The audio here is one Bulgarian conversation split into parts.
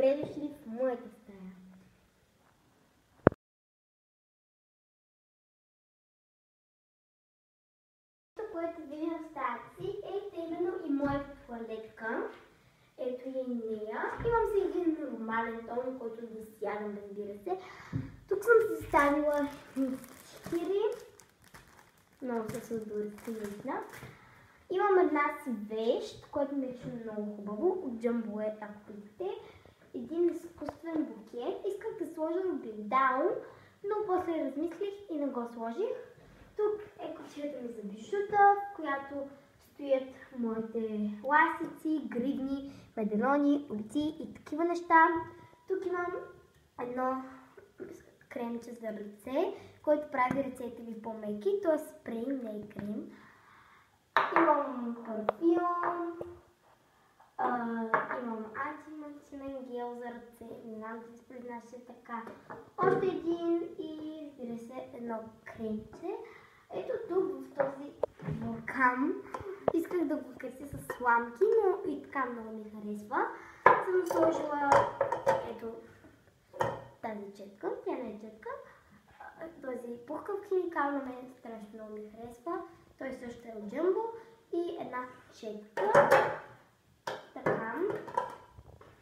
Добре дошли в моята стая. Което виждам в стаята си е именно и моята туалетка. Ето и нея. Имам си един нормален тон, който да сядам, разбира се. Тук съм си ставила 4. Много се съдорисна. Имам една си вещ, който ми е много хубаво. От Jumbo е, ако видите. Един изкуствен букет. Исках да сложа в Блиндаун, но после размислих и не го сложих. Тук е кутията ми за бижута, в която стоят моите ластици, гривни, медальони, улици и такива неща. Тук имам едно кремче за ръце, който прави ръцете ви по-меки. То е спрей, не е крем. Имам парфюм, имам антимъчен гел за ръце, не знам да се произнася така. Още един и, разбира се, едно кремче. Ето тук в този буркан исках да го крася с сламки, но и така много ми харесва. Съм сложила ето тази четка, тя не е четка. Този пухкав химикал на мен страшно много ми харесва. Той също е от Jumbo и една четка. Така.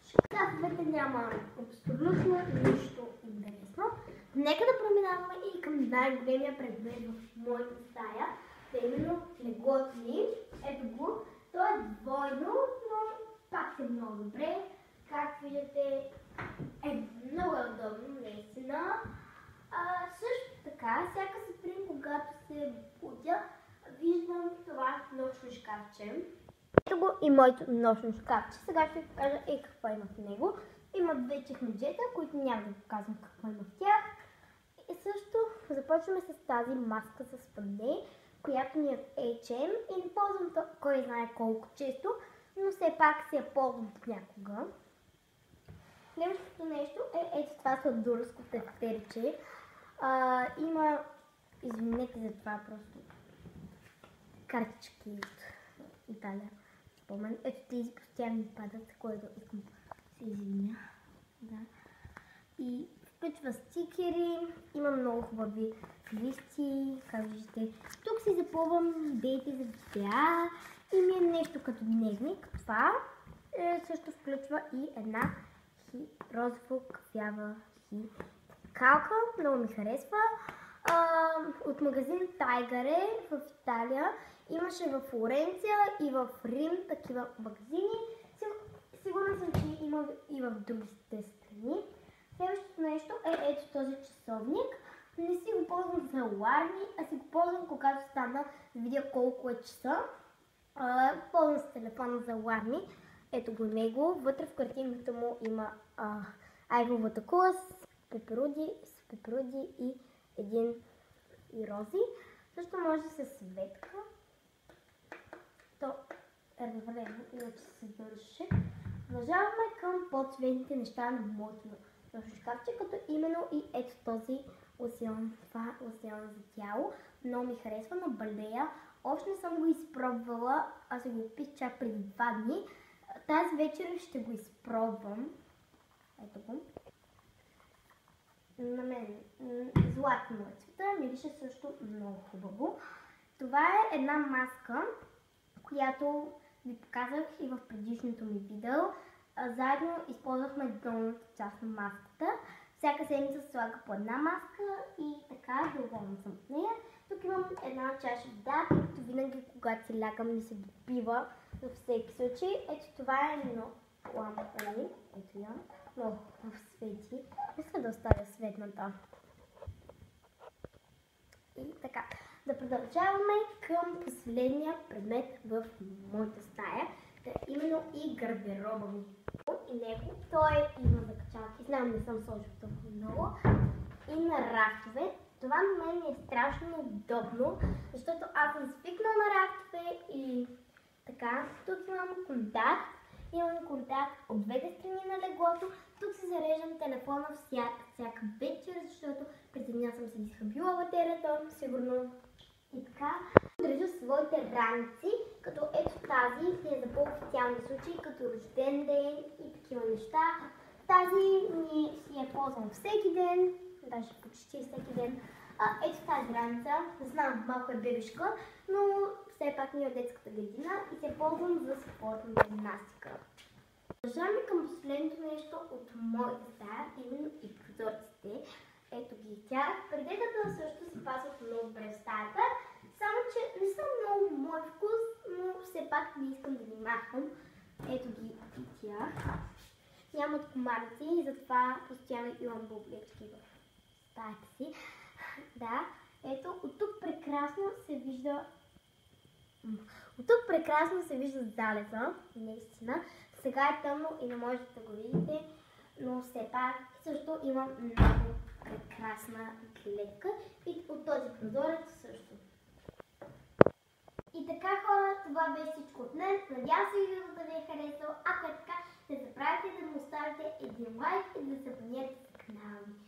Шкафовете няма абсолютно нищо интересно. Нека да преминаваме и към най-големия предмет в моята стая. Да именно леглото ми. Ето го. То е двойно, но пак е много добре. Как виждате, е много удобно, наистина. Също така, всяка сутрин, когато се будя, виждам това нощно шкафче. Ето го и моето нощно шкафче. Сега ще ви покажа какво има в него. Има две чехмеджета, които няма да показвам какво има в тях. И също започваме с тази маска с спрей, която ми е в H&M и не ползвам то, кой знае колко често, но все пак се я ползвам някога. Следващото нещо е ето това сладурско тефтерче. Има, извинете за това, просто картички от Италия. Спомен. Ето тези постоянно падат, което искам да се извиня. Да. И включва стикери, има много хубави листи, как виждате. Тук си запълвам идеите за видеа и ми е нещо като дневник. Това също включва и една розово кафява химикалка. Много ми харесва. От магазин Тайгаре в Италия. Имаше в Флоренция и в Рим такива магазини. Сигурна съм, че има и в другите страни. Следващото нещо е ето този часовник. Не си го ползвам за аларми, а си го ползвам когато стана да видя колко е часа. Ползвам с телефона за аларми. Ето го него. Вътре в картинката му има айвовата кула с пеперуди и един и рози. Също може да се светка. То е време, иначе се държи. Продължаваме към по-цветните неща на моето шкафче, като именно и ето този лосьон. Това е лосьон за тяло. Много ми харесва на балея. Още не съм го изпробвала, аз се го купих чак преди 2 дни. Тази вечер ще го изпробвам. Ето го. На мен златно е цвета, мирише също много хубаво. Това е една маска, която ви показах и в предишното ми видео. Заедно използвахме долната част на маската. Всяка седмица се слага по една маска и така, доволна съм от нея. Тук имам една чаша вода, като винаги, когато си лягам, ми се допива във всеки случай. Ето това е едно лампа. Ето я. Много хубаво свети. Иска да оставя светната. И така. Да продължаваме към последния предмет в моята стая. Именно и гардероба ми. И него той има закачалки. Знам, не съм сложила толкова много. И на рафтове. Това на мен е страшно удобно, защото аз съм свикнала на рафтове и така. Тук имам контакт. Имам контакт от двете страни на леглото. Тук си зареждам телефона всяка вечер, защото през деня съм си изхъбила батерията, сигурно. И така, държа своите раници, като ето тази е за по-официални случаи, като рожден ден и такива неща. Тази ние си я ползвам всеки ден, даже почти всеки ден. Ето тази граница, знам, малко е бебешка, но все пак ми е от детската градина и се ползвам за спортна гимнастика. Продължаваме към последното нещо от моята стая, именно и прозорците. Ето ги тя. Предетата също се пазват много добре в стаята, само че не са много мой вкус, но все пак не искам да ги махам. Ето ги и тя. Нямат комарици и затова постоянно имам бублички в стаята си. Да, ето от тук прекрасно се вижда залеза, наистина. Сега е тъмно и не можете да го видите, но все пак също имам много прекрасна гледка и от този прозорец също. И така, хора, това беше всичко от мен. Надявам се видеото да ви е харесало. Ако е така, не забравяйте да му оставите един лайк и да се абонирате за канала ми.